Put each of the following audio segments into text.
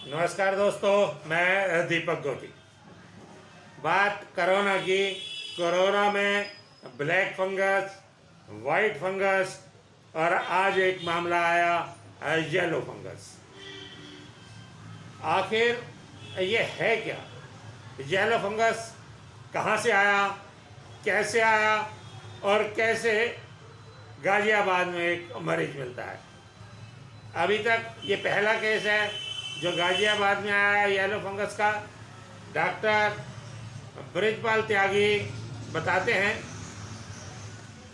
नमस्कार दोस्तों, मैं दीपक गोटी। बात कोरोना की। कोरोना में ब्लैक फंगस, वाइट फंगस और आज एक मामला आया येलो फंगस। आखिर ये है क्या? येलो फंगस कहाँ से आया, कैसे आया और कैसे गाजियाबाद में एक मरीज मिलता है? अभी तक ये पहला केस है जो गाजियाबाद में आया है येलो फंगस का। डॉक्टर ब्रिजपाल त्यागी बताते हैं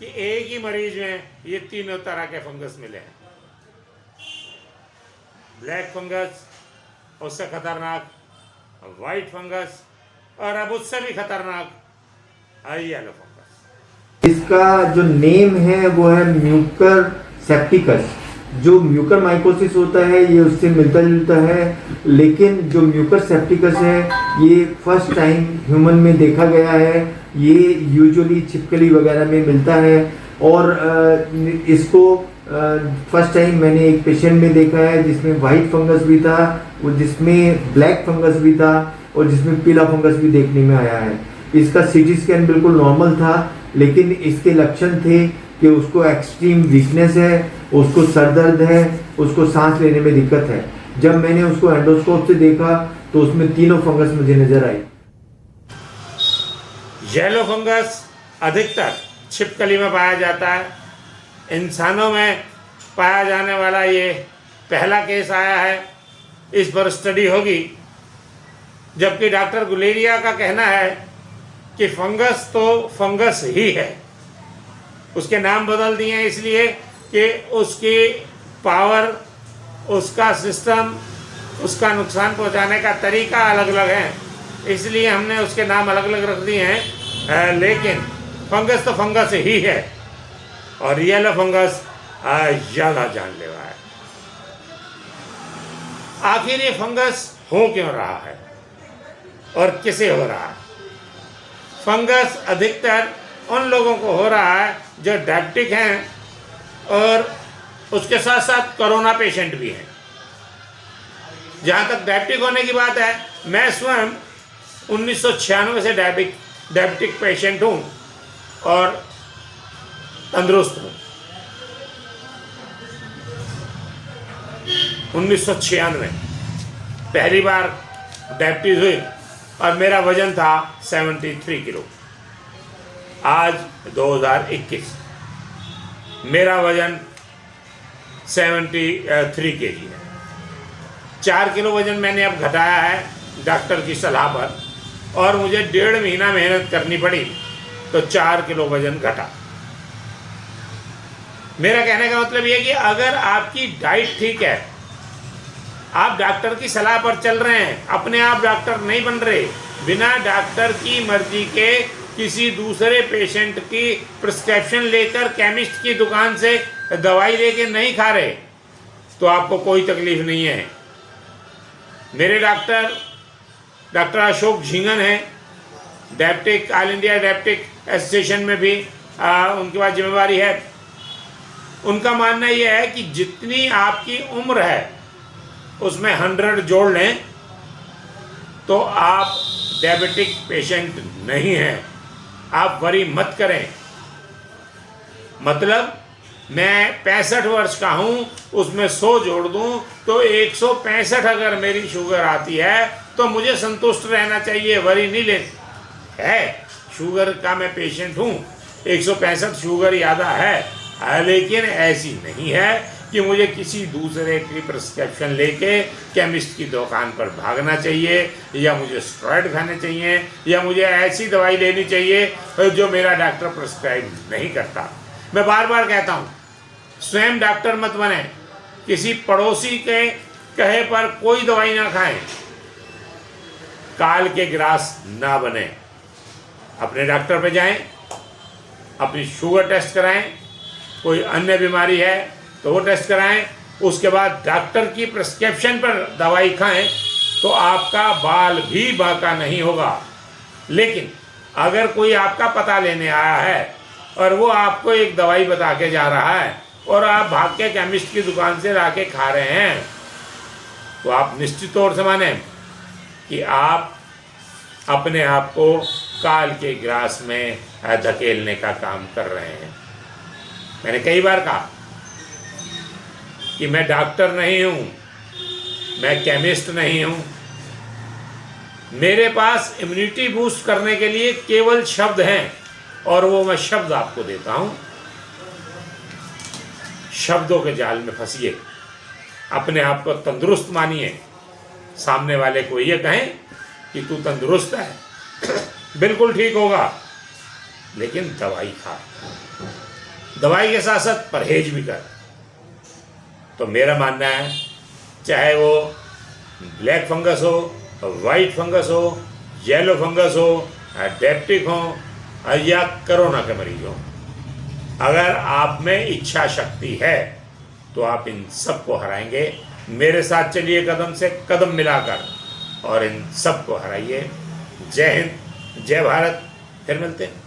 कि एक ही मरीज में ये तीनों तरह के फंगस मिले हैं। ब्लैक फंगस, उससे खतरनाक वाइट फंगस और अब उससे भी खतरनाक येलो फंगस। इसका जो नेम है वो है म्यूकर सेप्टिकस। जो म्यूकर माइकोसिस होता है ये उससे मिलता जुलता है, लेकिन जो म्यूकर सेप्टिकस है ये फर्स्ट टाइम ह्यूमन में देखा गया है। ये यूजुअली छिपकली वगैरह में मिलता है और इसको फर्स्ट टाइम मैंने एक पेशेंट में देखा है जिसमें वाइट फंगस भी था, वो जिसमें ब्लैक फंगस भी था और जिसमें पीला फंगस भी देखने में आया है। इसका सीटी स्कैन बिल्कुल नॉर्मल था, लेकिन इसके लक्षण थे कि उसको एक्सट्रीम वीकनेस है, उसको सर दर्द है, उसको सांस लेने में दिक्कत है। जब मैंने उसको एंडोस्कोप से देखा तो उसमें तीनों फंगस मुझे नजर आई। येलो फंगस अधिकतर छिपकली में पाया जाता है। इंसानों में पाया जाने वाला ये पहला केस आया है। इस पर स्टडी होगी, जबकि डॉक्टर गुलेरिया का कहना है कि फंगस तो फंगस ही है। उसके नाम बदल दिए हैं इसलिए कि उसकी पावर, उसका सिस्टम, उसका नुकसान पहुंचाने का तरीका अलग अलग है, इसलिए हमने उसके नाम अलग अलग रख दिए हैं। लेकिन फंगस तो फंगस ही है और येलो फंगस ज़्यादा जानलेवा है। आखिर ये फंगस हो क्यों रहा है और किसे हो रहा है? फंगस अधिकतर उन लोगों को हो रहा है जो डायबिटिक हैं और उसके साथ साथ कोरोना पेशेंट भी हैं। जहाँ तक डायबिटिक होने की बात है, मैं स्वयं 1996 से डायबिटिक पेशेंट हूँ और तंदुरुस्त हूँ। 1996 पहली बार डायबिटीज हुई और मेरा वजन था 73 किलो। आज 2021 मेरा वजन 73 kg है। 4 किलो वजन मैंने अब घटाया है डॉक्टर की सलाह पर, और मुझे 1.5 महीना मेहनत करनी पड़ी तो 4 किलो वजन घटा। मेरा कहने का मतलब ये कि अगर आपकी डाइट ठीक है, आप डॉक्टर की सलाह पर चल रहे हैं, अपने आप डॉक्टर नहीं बन रहे, बिना डॉक्टर की मर्जी के किसी दूसरे पेशेंट की प्रिस्क्रिप्शन लेकर केमिस्ट की दुकान से दवाई लेके नहीं खा रहे, तो आपको कोई तकलीफ नहीं है। मेरे डॉक्टर अशोक झिंगन हैं, diabetic all India diabetic association में भी उनके पास जिम्मेवारी है। उनका मानना यह है कि जितनी आपकी उम्र है उसमें 100 जोड़ लें तो आप डायबिटिक पेशेंट नहीं हैं। आप वरी मत करें। मतलब मैं 65 वर्ष का हूँ, उसमें 100 जोड़ दूँ तो 165 अगर मेरी शुगर आती है तो मुझे संतुष्ट रहना चाहिए, वरी नहीं ले है। शुगर का मैं पेशेंट हूँ, 165 शुगर ज़्यादा है, लेकिन ऐसी नहीं है कि मुझे किसी दूसरे की प्रिस्क्रिप्शन लेके केमिस्ट की दुकान पर भागना चाहिए, या मुझे स्टेरॉइड खाने चाहिए, या मुझे ऐसी दवाई लेनी चाहिए जो मेरा डॉक्टर प्रिस्क्राइब नहीं करता। मैं बार बार कहता हूँ, स्वयं डॉक्टर मत बने, किसी पड़ोसी के कहे पर कोई दवाई ना खाएं, काल के ग्रास ना बने। अपने डॉक्टर पे जाएं, अपनी शुगर टेस्ट कराएं, कोई अन्य बीमारी है तो वो टेस्ट कराएं, उसके बाद डॉक्टर की प्रिस्क्रिप्शन पर दवाई खाएं तो आपका बाल भी बांका नहीं होगा। लेकिन अगर कोई आपका पता लेने आया है और वो आपको एक दवाई बता के जा रहा है और आप भाग के केमिस्ट की दुकान से ला के खा रहे हैं, तो आप निश्चित तौर से माने कि आप अपने आप को काल के ग्रास में धकेलने का काम कर रहे हैं। मैंने कई बार कहा कि मैं डॉक्टर नहीं हूँ, मैं केमिस्ट नहीं हूँ, मेरे पास इम्यूनिटी बूस्ट करने के लिए केवल शब्द हैं और वो मैं शब्द आपको देता हूँ। शब्दों के जाल में फंसिए, अपने आप को तंदुरुस्त मानिए, सामने वाले को ये कहें कि तू तंदुरुस्त है, बिल्कुल ठीक होगा, लेकिन दवाई खा, दवाई के साथ साथ परहेज भी कर। तो मेरा मानना है चाहे वो ब्लैक फंगस हो, वाइट फंगस हो, येलो फंगस हो, डायबिटिक हो या कोरोना के मरीज हो, अगर आप में इच्छा शक्ति है तो आप इन सबको हराएंगे। मेरे साथ चलिए कदम से कदम मिलाकर और इन सबको हराइए। जय हिंद, जय भारत। फिर मिलते हैं।